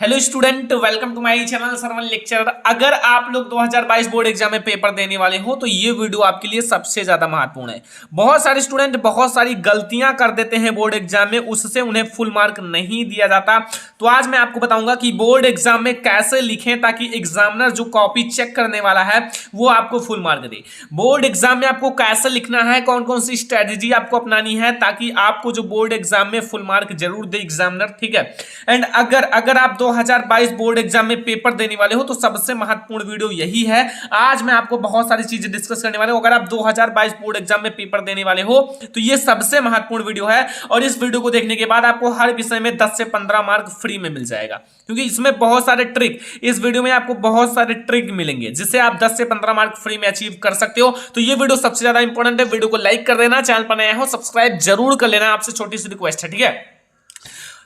Hello student, welcome to my channel Sarvan lecturer. अगर आप लोग 2022 बोर्ड एग्जाम में पेपर देने वाले हो तो ये वीडियो आपके लिए सबसे ज्यादा महत्वपूर्ण है। बहुत सारे स्टूडेंट बहुत सारी गलतियां कर देते हैं बोर्ड एग्जाम में, उससे उन्हें फुल मार्क नहीं दिया जाता। तो आज मैं आपको बताऊंगा कि बोर्ड एग्जाम में कैसे लिखें ताकि एग्जामिनर जो कॉपी चेक करने वाला है वो आपको फुल मार्क दे। बोर्ड एग्जाम में आपको कैसे लिखना है, कौन कौन सी स्ट्रेटेजी आपको अपनानी है ताकि आपको जो बोर्ड एग्जाम में फुल मार्क जरूर दे एग्जामिनर, ठीक है। एंड अगर आप 2022 बोर्ड एग्जाम में पेपर देने वाले हो तो सबसे महत्वपूर्ण वीडियो यही है। आज मैं आपको बहुत सारी चीजें डिस्कस करने वाले हूं। अगर आप 2022 बोर्ड एग्जाम में पेपर देने वाले हो तो ये सबसे महत्वपूर्ण वीडियो है और इस वीडियो को देखने के बाद आपको हर विषय में 10 से 15 मार्क फ्री में मिल जाएगा, क्योंकि इसमें बहुत सारे ट्रिक, इस वीडियो में आपको बहुत सारे ट्रिक मिलेंगे जिससे आप 10 से 15 मार्क फ्री में अचीव कर सकते हो। तो ये वीडियो सबसे ज्यादा इंपॉर्टेंट है। वीडियो को लाइक कर देना, चैनल पर नया हो सब्सक्राइब जरूर कर लेना, आपसे छोटी सी रिक्वेस्ट है, ठीक है।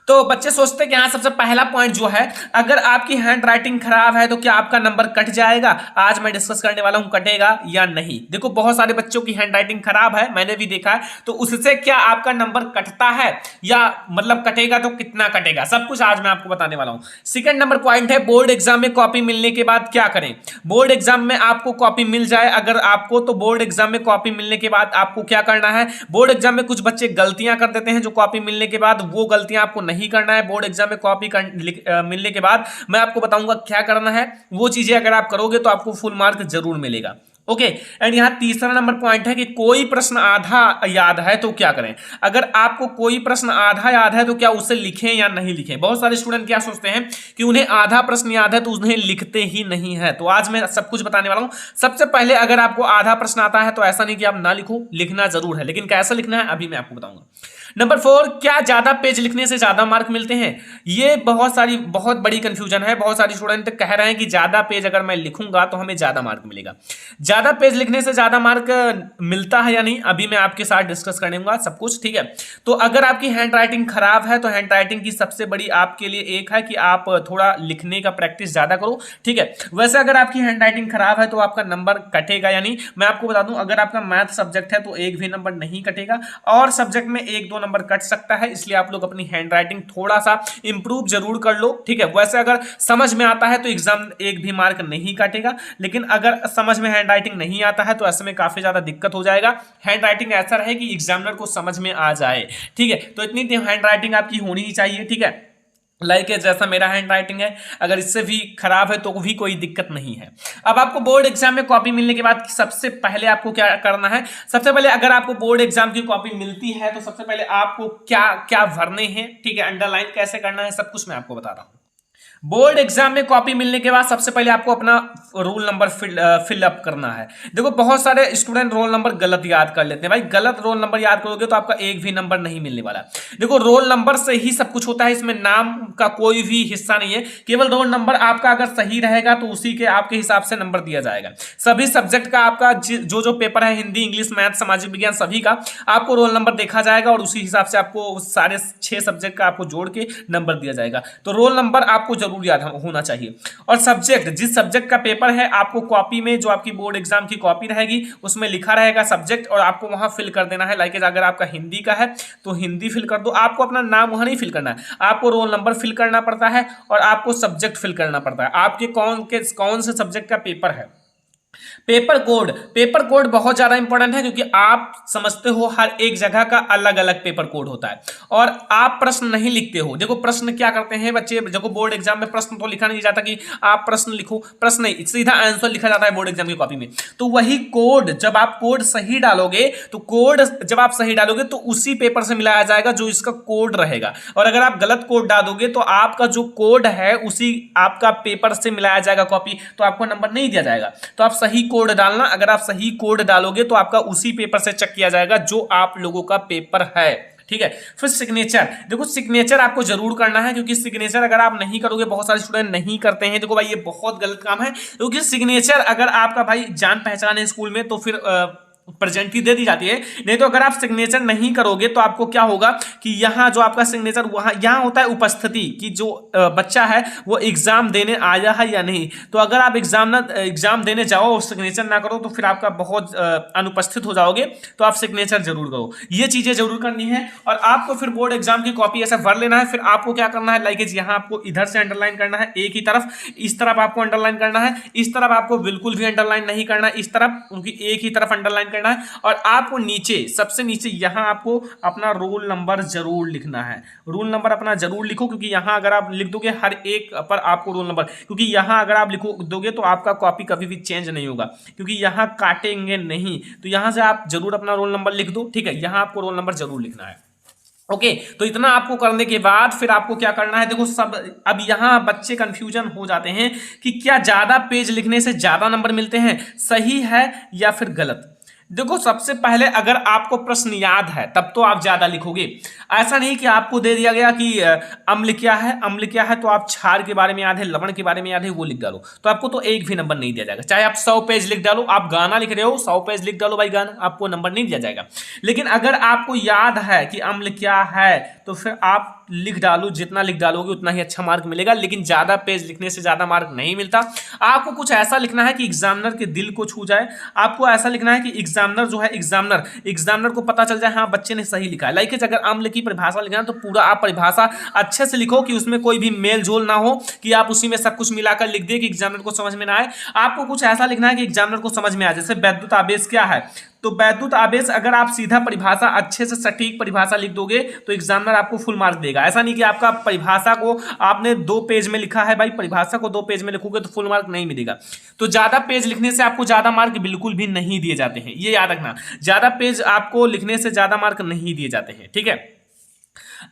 तो बच्चे सोचते हैं कि हाँ, सबसे पहला पॉइंट जो है, अगर आपकी हैंड राइटिंग खराब है तो क्या आपका नंबर कट जाएगा। आज मैं डिस्कस करने वाला हूं कटेगा या नहीं। देखो, बहुत सारे बच्चों की हैंड राइटिंग खराब है, मैंने भी देखा है, तो उससे क्या आपका नंबर कटता है या मतलब कटेगा तो कितना कटेगा, सब कुछ आज मैं आपको बताने वाला हूं। सेकंड नंबर पॉइंट है, बोर्ड एग्जाम में कॉपी मिलने के बाद क्या करें। बोर्ड एग्जाम में आपको कॉपी मिल जाए अगर आपको, तो बोर्ड एग्जाम में कॉपी मिलने के बाद आपको क्या करना है। बोर्ड एग्जाम में कुछ बच्चे गलतियां कर देते हैं जो कॉपी मिलने के बाद, वो गलतियां आपको नहीं करना है। बोर्ड एग्जाम में कॉपी मिलने के बाद मैं आपको बताऊंगा क्या करना है। वो चीजें अगर आप करोगे तो आपको फुल मार्क जरूर मिलेगा। ओके। एंड यहां तीसरा नंबर पॉइंट है कि कोई प्रश्न आधा याद है तो क्या करें। अगर आपको कोई प्रश्न आधा याद है तो क्या उसे लिखें या नहीं लिखें। बहुत सारे स्टूडेंट क्या सोचते हैं कि उन्हें आधा प्रश्न याद है तो उन्हें लिखते ही नहीं है। तो आज मैं सब कुछ बताने वाला हूं। सबसे पहले, अगर आपको आधा प्रश्न आता है तो ऐसा नहीं कि आप ना लिखो, लिखना जरूर है, लेकिन कैसे लिखना है अभी मैं आपको बताऊंगा। नंबर 4, क्या ज्यादा पेज लिखने से ज्यादा मार्क मिलते हैं। ये बहुत बड़ी कंफ्यूजन है। बहुत सारी स्टूडेंट कह रहे हैं कि ज्यादा पेज अगर मैं लिखूंगा तो हमें ज्यादा मार्क मिलेगा। ज्यादा पेज लिखने से ज्यादा मार्क मिलता है या नहीं, अभी मैं आपके साथ डिस्कस करूंगा सब कुछ, ठीक है। तो अगर आपकी हैंड राइटिंग खराब है तो हैंड राइटिंग की सबसे बड़ी आपके लिए एक है कि आप थोड़ा लिखने का प्रैक्टिस ज्यादा करो, ठीक है। वैसे अगर आपकी हैंड राइटिंग खराब है तो आपका नंबर कटेगा या नहीं, मैं आपको बता दूं, अगर आपका मैथ सब्जेक्ट है तो एक भी नंबर नहीं कटेगा, और सब्जेक्ट में 1-2 नंबर कट सकता है। इसलिए आप लोग अपनी हैंड राइटिंग थोड़ा सा इंप्रूव जरूर कर लो, ठीक है। वैसे अगर समझ में आता है तो एग्जाम एक भी मार्क नहीं काटेगा, लेकिन अगर समझ में हैंड राइटिंग नहीं आता है तो ऐसे में काफी ज्यादा दिक्कत हो जाएगा। हैंड राइटिंग ऐसा रहे कि एग्जामिनर को समझ में आ जाए, ठीक है। तो इतनी हैंड राइटिंग आपकी होनी ही चाहिए, ठीक है। लाइक जैसा मेरा हैंड राइटिंग है, अगर इससे भी खराब है तो भी कोई दिक्कत नहीं है। अब आपको बोर्ड एग्जाम में कॉपी मिलने के बाद सबसे पहले आपको क्या करना है। सबसे पहले, अगर आपको बोर्ड एग्जाम की कॉपी मिलती है तो सबसे पहले आपको क्या क्या भरने हैं, ठीक है, अंडरलाइन कैसे करना है, सब कुछ मैं आपको बता रहा हूं। बोर्ड एग्जाम में कॉपी मिलने के बाद सबसे पहले आपको अपना रोल नंबर फिल अप करना है। देखो, बहुत सारे स्टूडेंट रोल नंबर गलत याद कर लेते हैं। भाई, गलत रोल नंबर याद करोगे तो आपका एक भी नंबर नहीं मिलने वाला। देखो, रोल नंबर से ही सब कुछ होता है, इसमें नाम का कोई भी हिस्सा नहीं है। केवल रोल नंबर आपका अगर सही रहेगा तो उसी के आपके हिसाब से नंबर दिया जाएगा। सभी सब्जेक्ट का आपका जो पेपर है, हिंदी, इंग्लिश, मैथ, सामाजिक विज्ञान, सभी का आपको रोल नंबर देखा जाएगा और उसी हिसाब से आपको सारे 6 सब्जेक्ट का आपको जोड़ के नंबर दिया जाएगा। तो रोल नंबर आपको जरूर याद होना चाहिए। और सब्जेक्ट, जिस सब्जेक्ट का पेपर है, आपको कॉपी में जो आपकी बोर्ड एग्जाम की कॉपी रहेगी उसमें लिखा रहेगा सब्जेक्ट, और आपको वहां फिल कर देना है। लाइक अगर आपका हिंदी का है तो हिंदी फिल कर दो। आपको अपना नाम वहां नहीं फिल करना है, आपको रोल नंबर फिल करना पड़ता है और आपको सब्जेक्ट फिल करना पड़ता है, आपके कौन से सब्जेक्ट का पेपर है। पेपर कोड बहुत ज्यादा इंपॉर्टेंट है, क्योंकि आप समझते हो हर एक जगह का अलग अलग पेपर कोड होता है और आप प्रश्न नहीं लिखते हो। देखो, प्रश्न क्या करते हैं बच्चे, देखो बोर्ड एग्जाम में प्रश्न तो लिखा नहीं जाता कि आप प्रश्न लिखो, प्रश्न नहीं, सीधा आंसर लिखा जाता है बोर्ड एग्जाम की कॉपी में। तो वही कोड, जब आप कोड सही डालोगे तो उसी पेपर से मिलाया जाएगा जो इसका कोड रहेगा, और अगर आप गलत कोड डाल दोगे तो आपका जो कोड है उसी आपका पेपर से मिलाया जाएगा कॉपी, तो आपको नंबर नहीं दिया जाएगा। तो आप सही कोड डालना, अगर आप सही कोड डालोगे तो आपका उसी पेपर से चेक किया जाएगा जो आप लोगों का पेपर है, ठीक है। फिर सिग्नेचर, देखो सिग्नेचर आपको जरूर करना है, क्योंकि सिग्नेचर अगर आप नहीं करोगे, बहुत सारे स्टूडेंट नहीं करते हैं। देखो भाई, ये बहुत गलत काम है, क्योंकि सिग्नेचर अगर आपका भाई जान पहचान है स्कूल में तो फिर प्रेजेंट दे दी जाती है। नहीं तो अगर आप सिग्नेचर नहीं करोगे तो आपको क्या होगा कि यहाँ जो आपका सिग्नेचर वहाँ यहाँ होता है उपस्थिति कि जो बच्चा है वो एग्जाम देने आया है या नहीं। तो अगर आप एग्जाम देने जाओ और सिग्नेचर ना करो तो फिर आपका बहुत अनुपस्थित हो जाओगे। तो आप सिग्नेचर जरूर करो, ये चीजें जरूर करनी है। और आपको फिर बोर्ड एग्जाम की कॉपी ऐसा भर लेना है। फिर आपको क्या करना है, लाइक यहाँ आपको इधर से अंडरलाइन करना है एक ही तरफ, इस तरफ आपको अंडरलाइन करना है, इस तरफ आपको बिल्कुल भी अंडरलाइन नहीं करना है, इस तरफ उनकी एक ही तरफ अंडरलाइन करना है। और आपको नीचे सबसे नीचे यहाँ आपको अपना रोल नंबर जरूर लिखना है। रोल नंबर अपना जरूर लिखो, क्योंकि यहाँ अगर आप लिख दोगे हर एक पर आपको रोल नंबर, क्योंकि यहाँ अगर आप लिखो दोगे तो आपका कॉपी कभी भी चेंज नहीं होगा, क्योंकि यहाँ काटेंगे नहीं। तो यहाँ से आप जरूर अपना रोल नंबर लिख दो, ठीक है। यहाँ आपको रोल नंबर जरूर लिखना है। ओके तो इतना आपको करने के बाद फिर आपको क्या करना है, देखो सब अब यहाँ बच्चे कंफ्यूजन हो जाते हैं कि क्या ज्यादा पेज लिखने से ज्यादा नंबर मिलते हैं, सही है या फिर गलत। देखो सबसे पहले अगर आपको प्रश्न याद है तब तो आप ज्यादा लिखोगे। ऐसा नहीं कि आपको दे दिया गया कि अम्ल क्या है तो आप क्षार के बारे में याद है, लवण के बारे में याद है, वो लिख डालो, तो आपको तो एक भी नंबर नहीं दिया जाएगा। चाहे आप 100 पेज लिख डालो, आप गाना लिख रहे हो 100 पेज लिख डालो भाई गाना, आपको नंबर नहीं दिया जाएगा। लेकिन अगर आपको याद है कि अम्ल क्या है तो फिर आप लिख डालो, जितना लिख डालोगे उतना ही अच्छा मार्क मिलेगा। लेकिन ज्यादा पेज लिखने से ज्यादा मार्क नहीं मिलता। आपको कुछ ऐसा लिखना है कि एग्जामिनर के दिल को छू जाए। आपको ऐसा लिखना है कि एग्जामिनर जो है एग्जामिनर को पता चल जाए हाँ बच्चे ने सही लिखा है। लाइक अगर अम्ल की परिभाषा लिखना है तो पूरा आप परिभाषा अच्छे से लिखो कि उसमें कोई भी मेल जोल ना हो, कि आप उसी में सब कुछ मिलाकर लिख दे कि एग्जामिनर को समझ में ना आए। आपको कुछ ऐसा लिखना है कि एग्जामिनर को समझ में आए। जैसे वैद्युत आवेश क्या है, तो वैद्युत आवेश अगर आप सीधा परिभाषा अच्छे से सटीक परिभाषा लिख दोगे तो एग्जामिनर आपको फुल मार्क देगा। ऐसा नहीं कि आपका परिभाषा को आपने 2 पेज में लिखा है, भाई परिभाषा को 2 पेज में लिखोगे तो फुल मार्क नहीं मिलेगा। तो ज्यादा पेज लिखने से आपको ज्यादा मार्क बिल्कुल भी नहीं दिए जाते हैं, ये याद रखना। ज्यादा पेज आपको लिखने से ज्यादा मार्क नहीं दिए जाते हैं, ठीक है।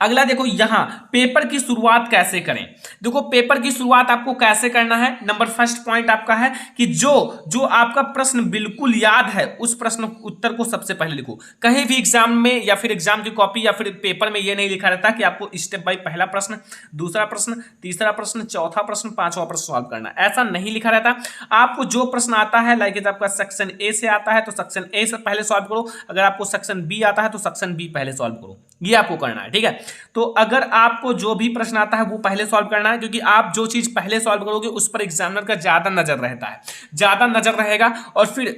अगला देखो यहां पेपर की शुरुआत कैसे करें। देखो पेपर की शुरुआत आपको कैसे करना है, नंबर फर्स्ट पॉइंट आपका है कि जो आपका प्रश्न बिल्कुल याद है उस प्रश्न उत्तर को सबसे पहले लिखो। कहीं भी एग्जाम में या फिर एग्जाम की कॉपी या फिर पेपर में यह नहीं लिखा रहता कि आपको स्टेप बाय पहला प्रश्न, दूसरा प्रश्न, तीसरा प्रश्न, चौथा प्रश्न, पांचवा प्रश्न सॉल्व करना, ऐसा नहीं लिखा रहता। आपको जो प्रश्न आता है, लाइक आपका सेक्शन ए से आता है तो सेक्शन ए से पहले सॉल्व करो, अगर आपको सेक्शन बी आता है तो सेक्शन बी पहले सॉल्व करो, ये आपको करना है, ठीक है। तो अगर आपको जो भी प्रश्न आता है वो पहले सॉल्व करना है, क्योंकि आप जो चीज पहले सॉल्व करोगे उस पर एग्जामिनर का ज्यादा नजर रहता है, ज्यादा नजर रहेगा और फिर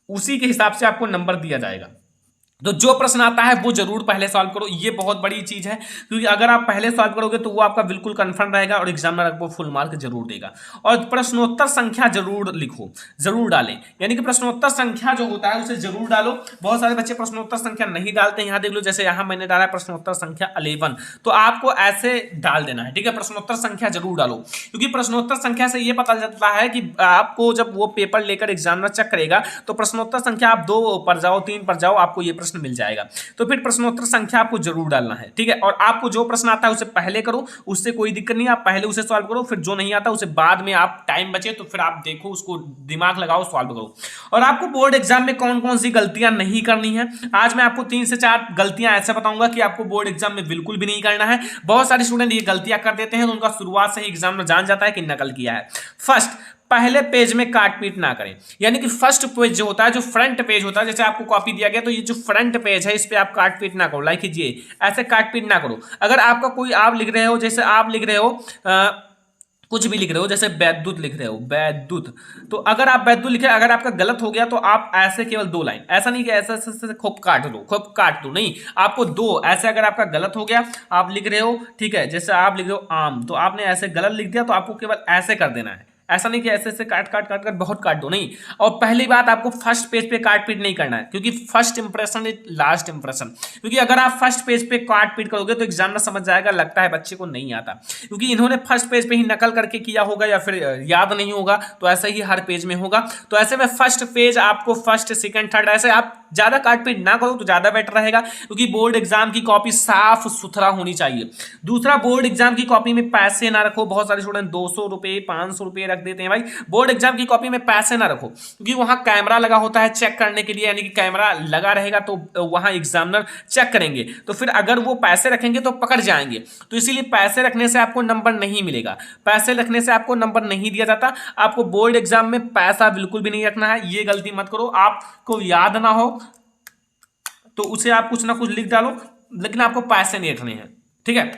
उसी के हिसाब से आपको नंबर दिया जाएगा। तो जो प्रश्न आता है वो जरूर पहले सॉल्व करो, ये बहुत बड़ी चीज है, क्योंकि अगर आप पहले सॉल्व करोगे तो वो आपका बिल्कुल कंफर्म रहेगा और एग्जामिनर आपको फुल मार्क जरूर देगा। और प्रश्नोत्तर संख्या जरूर लिखो, जरूर डालें, यानी कि प्रश्नोत्तर संख्या जो होता है उसे जरूर डालो। बहुत सारे बच्चे प्रश्नोत्तर संख्या नहीं डालते, यहाँ देख लो, जैसे यहाँ मैंने डाला प्रश्नोत्तर संख्या 11, तो आपको ऐसे डाल देना है, ठीक है। प्रश्नोत्तर संख्या जरूर डालो, क्योंकि प्रश्नोत्तर संख्या से ये पता चलता है कि आपको जब वो पेपर लेकर एग्जामिनर चेक करेगा तो प्रश्नोत्तर संख्या आप 2 पर जाओ, 3 पर जाओ, आपको ये मिल जाएगा। तो फिर प्रश्नोत्तर संख्या आपको जरूर डालना है, ठीक है। और आपको जो प्रश्न आता है उसे पहले करो, उससे कोई दिक्कत नहीं, आप पहले उसे सॉल्व करो, फिर जो नहीं आता उसे बाद में, आप टाइम बचे तो फिर आप देखो, उसको दिमाग लगाओ, सॉल्व करो। और आपको बोर्ड एग्जाम में कौन कौन सी गलतियां नहीं करनी है, आज मैं आपको 3 से 4 गलतियां ऐसे बताऊंगा कि आपको बोर्ड एग्जाम में बिल्कुल भी नहीं करना है। बहुत सारे स्टूडेंट ये गलतियां कर देते हैं तो उनका शुरुआत से ही एग्जाम में जान जाता है कि नकल किया है। फर्स्ट, पहले पेज में काट पीट ना करें, यानी कि फर्स्ट पेज जो होता है, जो फ्रंट पेज होता है, जैसे आपको कॉपी दिया गया तो ये जो फ्रंट पेज है इस पे आप काट पीट ना करो, लाइक कीजिए, ऐसे काट पीट ना करो। अगर आपका कोई आप लिख रहे हो, जैसे आप लिख रहे हो कुछ भी लिख रहे हो, जैसे वैद्युत लिख रहे हो, वैद्युत, तो अगर आप वैद्युत लिखे, अगर आपका गलत हो गया तो आप ऐसे केवल 2 लाइन, ऐसा नहीं कि ऐसे खूब काट दो, नहीं, आपको 2 ऐसे, अगर आपका गलत हो गया, आप लिख रहे हो, ठीक है, जैसे आप लिख रहे हो आम, तो आपने ऐसे गलत लिख दिया तो आपको केवल ऐसे कर देना है, ऐसा नहीं कि ऐसे काट कर बहुत काट दो, नहीं। और पहली बात, आपको फर्स्ट पेज पे काट पीट नहीं करना है, क्योंकि first impression is last impression, क्योंकि अगर आप फर्स्ट पेज पे काट पीट करोगे तो एग्जामिनर समझ जाएगा लगता है बच्चे को नहीं आता, क्योंकि इन्होंने फर्स्ट पेज पे ही नकल करके किया होगा या फिर याद नहीं होगा, तो ऐसा ही हर पेज में होगा। तो ऐसे में फर्स्ट पेज आपको फर्स्ट, सेकंड, थर्ड, ऐसे आप ज्यादा काट पीट ना करो तो ज्यादा बेटर रहेगा, क्योंकि बोर्ड एग्जाम की कॉपी साफ सुथरा होनी चाहिए। दूसरा, बोर्ड एग्जाम की कॉपी में पैसे ना रखो। बहुत सारे स्टूडेंट 200 रुपए, 500 रुपए रख रख देते हैं भाई। बोर्ड एग्जाम की कॉपी में पैसे ना रखो, क्योंकि वहां कैमरा लगा होता है चेक करने के लिए, यानी कि कैमरा लगा रहेगा तो वहां एग्जामिनर चेक करेंगे, तो फिर अगर वो पैसे रखेंगे तो पकड़ जाएंगे। तो इसीलिए पैसे रखने से आपको नंबर नहीं मिलेगा, पैसे रखने से आपको नंबर नहीं दिया जाता। आपको बोर्ड एग्जाम में पैसा बिल्कुल भी नहीं रखना है, ये गलती मत करो। आपको याद ना हो तो उसे आप कुछ ना कुछ लिख डालो, लेकिन आपको पैसे नहीं रखने हैं, ठीक है,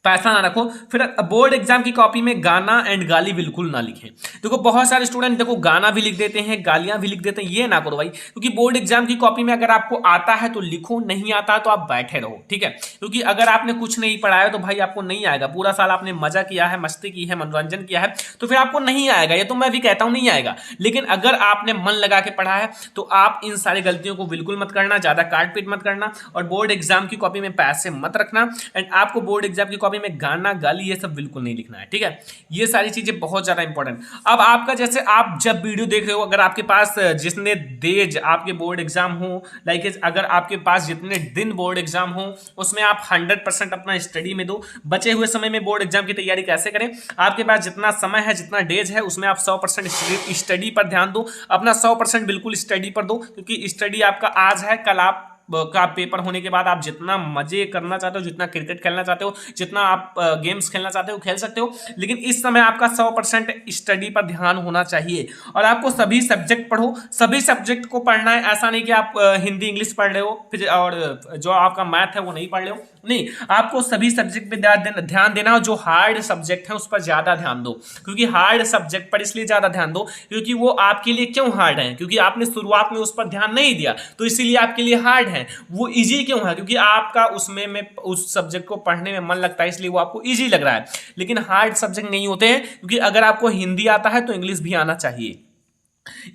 पैसा ना रखो। फिर बोर्ड एग्जाम की कॉपी में गाना एंड गाली बिल्कुल ना लिखें। देखो बहुत सारे स्टूडेंट देखो गाना भी लिख देते हैं, गालियां भी लिख देते हैं, ये ना करो भाई, क्योंकि बोर्ड एग्जाम की कॉपी में अगर आपको आता है तो लिखो, नहीं आता है तो आप बैठे रहो, ठीक है। क्योंकि अगर आपने कुछ नहीं पढ़ा है तो भाई आपको नहीं आएगा। पूरा साल आपने मजा किया है, मस्ती की है, मनोरंजन किया है, तो फिर आपको नहीं आएगा। ये तो मैं भी कहता हूं नहीं आएगा, लेकिन अगर आपने मन लगा के पढ़ा है तो आप इन सारी गलतियों को बिल्कुल मत करना, ज्यादा काट पीट मत करना, और बोर्ड एग्जाम की कॉपी में पैसे मत रखना। एंड आपको बोर्ड एग्जाम की कॉपी में गाना गाली ये सब बिल्कुल नहीं लिखना है, ठीक है। ये सारी चीजें बहुत ज्यादा इंपॉर्टेंट। अब आपका जैसे आप जब वीडियो देख रहे हो, अगर आपके पास जितने डेज आपके बोर्ड एग्जाम हो, लाइक अगर आपके पास जितने दिन बोर्ड एग्जाम हो, उसमें आप 100% अपना स्टडी में दो। बचे हुए समय में बोर्ड एग्जाम की तैयारी कैसे करें? आपके पास जितना समय है, जितना डेज है, उसमें आप 100% स्टडी पर ध्यान दो, अपना 100% बिल्कुल स्टडी पर दो, क्योंकि स्टडी आपका आज है, कल आप का पेपर होने के बाद आप जितना मजे करना चाहते हो, जितना क्रिकेट खेलना चाहते हो, जितना आप गेम्स खेलना चाहते हो खेल सकते हो, लेकिन इस समय आपका 100% स्टडी पर ध्यान होना चाहिए। और आपको सभी सब्जेक्ट पढ़ो, सभी सब्जेक्ट को पढ़ना है। ऐसा नहीं कि आप हिंदी इंग्लिश पढ़ रहे हो फिर और जो आपका मैथ है वो नहीं पढ़ रहे हो, नहीं, आपको सभी सब्जेक्ट पे ध्यान देना। और जो हार्ड सब्जेक्ट है उस पर ज्यादा ध्यान दो, क्योंकि हार्ड सब्जेक्ट पर इसलिए ज्यादा ध्यान दो क्योंकि वो आपके लिए क्यों हार्ड है, क्योंकि आपने शुरुआत में उस पर ध्यान नहीं दिया, तो इसीलिए आपके लिए हार्ड है। वो इजी क्यों है? क्योंकि आपका उसमें में उस सब्जेक्ट को पढ़ने में मन लगता है, इसलिए वो आपको इजी लग रहा है। लेकिन हार्ड सब्जेक्ट नहीं होते हैं, क्योंकि अगर आपको हिंदी आता है तो इंग्लिश भी आना चाहिए।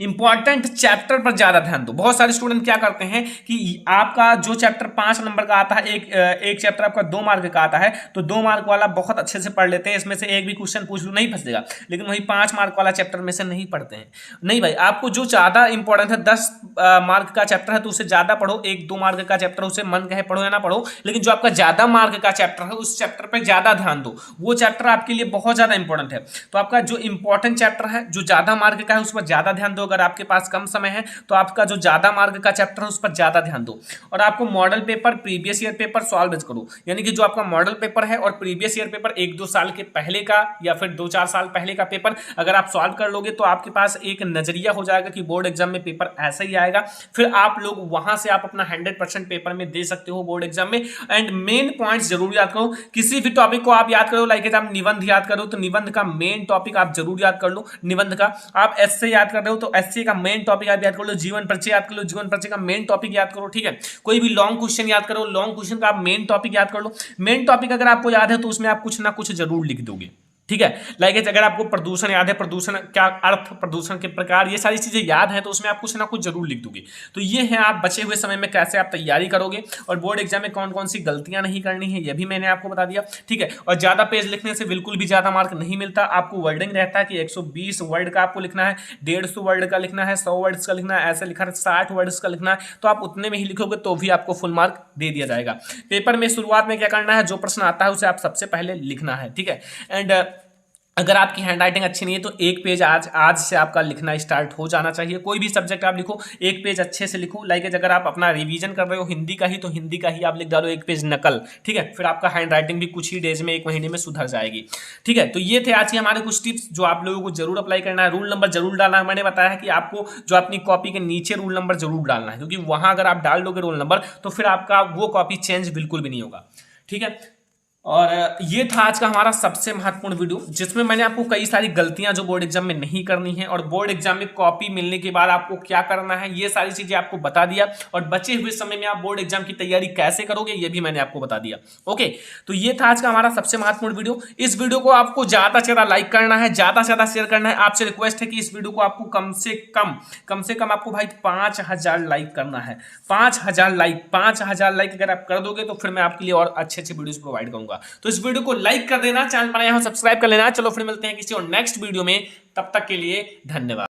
इंपॉर्टेंट चैप्टर पर ज्यादा ध्यान दो। बहुत सारे स्टूडेंट क्या करते हैं कि आपका जो चैप्टर 5 नंबर का आता है, एक चैप्टर आपका 2 मार्क का आता है, तो 2 मार्क वाला बहुत अच्छे से पढ़ लेते हैं, इसमें से एक भी क्वेश्चन पूछ लो नहीं फंसेगा, लेकिन वही 5 मार्क वाला चैप्टर में से नहीं पढ़ते हैं। नहीं भाई, आपको जो ज्यादा इंपॉर्टेंट है, 10 मार्क का चैप्टर है तो उसे ज्यादा पढ़ो, 1-2 मार्क का चैप्टर उसे मन कहे पढ़ो या ना पढ़ो, लेकिन जो आपका ज्यादा मार्क का चैप्टर है उस चैप्टर पर ज्यादा ध्यान दो। वो चैप्टर आपके लिए बहुत ज्यादा इंपॉर्टेंट है। तो आपका जो इंपॉर्टेंट चैप्टर है, जो ज्यादा मार्क का है, उस पर ज्यादा ध्यान दो। अगर आपके पास कम समय है तो आपका जो ज्यादा मार्क का चैप्टर है उस पर ज्यादा ध्यान दो। और आपको model paper, previous year paper solve करो, यानी कि जो आपका मॉडल पेपर है और प्रीवियस ईयर पेपर 1-2 साल के पहले का या फिर 2-4 साल पहले का पेपर अगर आप सॉल्व कर लोगे तो आपके पास एक नजरिया हो जाएगा कि बोर्ड एग्जाम में पेपर ऐसा ही आएगा। फिर आप लोग वहां से आप अपना 100% पेपर में दे सकते हो बोर्ड एग्जाम में। एंड मेन पॉइंट्स जरूर याद करो। किसी भी टॉपिक को आप याद करो, लाइक आप निबंध याद करो तो निबंध का मेन टॉपिक आप जरूर याद कर लो। निबंध का आप एस्से याद कर रहे हो तो एस्से का मेन टॉपिक आप याद कर लो। जीवन परिचय याद कर लो, जीवन परिचय का मेन टॉपिक याद करो, ठीक है। कोई भी लॉन्ग क्वेश्चन याद करो, लॉन्ग क्वेश्चन का आप मेन टॉपिक याद कर लो। मेन टॉपिक अगर आपको याद है तो उसमें आप कुछ ना कुछ जरूर लिख दोगे, ठीक है। लाइक अगर आपको प्रदूषण याद है, प्रदूषण क्या अर्थ, प्रदूषण के प्रकार, ये सारी चीजें याद है तो उसमें आप कुछ ना कुछ जरूर लिख दोगे। तो ये है आप बचे हुए समय में कैसे आप तैयारी करोगे और बोर्ड एग्जाम में कौन कौन सी गलतियां नहीं करनी है, ये भी मैंने आपको बता दिया, ठीक है। और ज्यादा पेज लिखने से बिल्कुल भी ज्यादा मार्क नहीं मिलता। आपको वर्डिंग रहता है कि 120 वर्ड का आपको लिखना है, 150 वर्ड का लिखना है, 100 वर्ड्स का लिखना है, ऐसा लिखा है 60 वर्ड्स का लिखना है, तो आप उतने में ही लिखोगे तो भी आपको फुल मार्क दे दिया जाएगा। पेपर में शुरुआत में क्या करना है, जो प्रश्न आता है उसे आप सबसे पहले लिखना है, ठीक है। एंड अगर आपकी हैंडराइटिंग अच्छी नहीं है तो एक पेज आज से आपका लिखना स्टार्ट हो जाना चाहिए। कोई भी सब्जेक्ट आप लिखो, एक पेज अच्छे से लिखो। लाइक अगर आप अपना रिवीजन कर रहे हो हिंदी का ही तो हिंदी का ही आप लिख डालो, एक पेज नकल, ठीक है। फिर आपका हैंडराइटिंग भी कुछ ही डेज में, 1 महीने में सुधर जाएगी, ठीक है। तो ये थे आज के हमारे कुछ टिप्स जो आप लोगों को जरूर अप्लाई करना है। रूल नंबर जरूर डालना है। मैंने बताया कि आपको जो अपनी कॉपी के नीचे रूल नंबर जरूर डालना है, क्योंकि वहां अगर आप डाल दोगे रोल नंबर तो फिर आपका वो कॉपी चेंज बिल्कुल भी नहीं होगा, ठीक है। और ये था आज का हमारा सबसे महत्वपूर्ण वीडियो, जिसमें मैंने आपको कई सारी गलतियां जो बोर्ड एग्जाम में नहीं करनी है और बोर्ड एग्जाम में कॉपी मिलने के बाद आपको क्या करना है, ये सारी चीजें आपको बता दिया। और बचे हुए समय में आप बोर्ड एग्जाम की तैयारी कैसे करोगे ये भी मैंने आपको बता दिया। ओके, तो ये था आज का हमारा सबसे महत्वपूर्ण वीडियो। इस वीडियो को आपको ज्यादा से ज्यादा लाइक करना है, ज्यादा से ज्यादा शेयर करना है। आपसे रिक्वेस्ट है कि इस वीडियो को आपको कम से कम आपको भाई 5000 लाइक करना है। 5000 लाइक अगर आप कर दोगे तो फिर मैं आपके लिए और अच्छे वीडियोस प्रोवाइड करूंगा। तो इस वीडियो को लाइक कर देना, चैनल पर नए हो सब्सक्राइब कर लेना। चलो फिर मिलते हैं किसी और नेक्स्ट वीडियो में, तब तक के लिए धन्यवाद।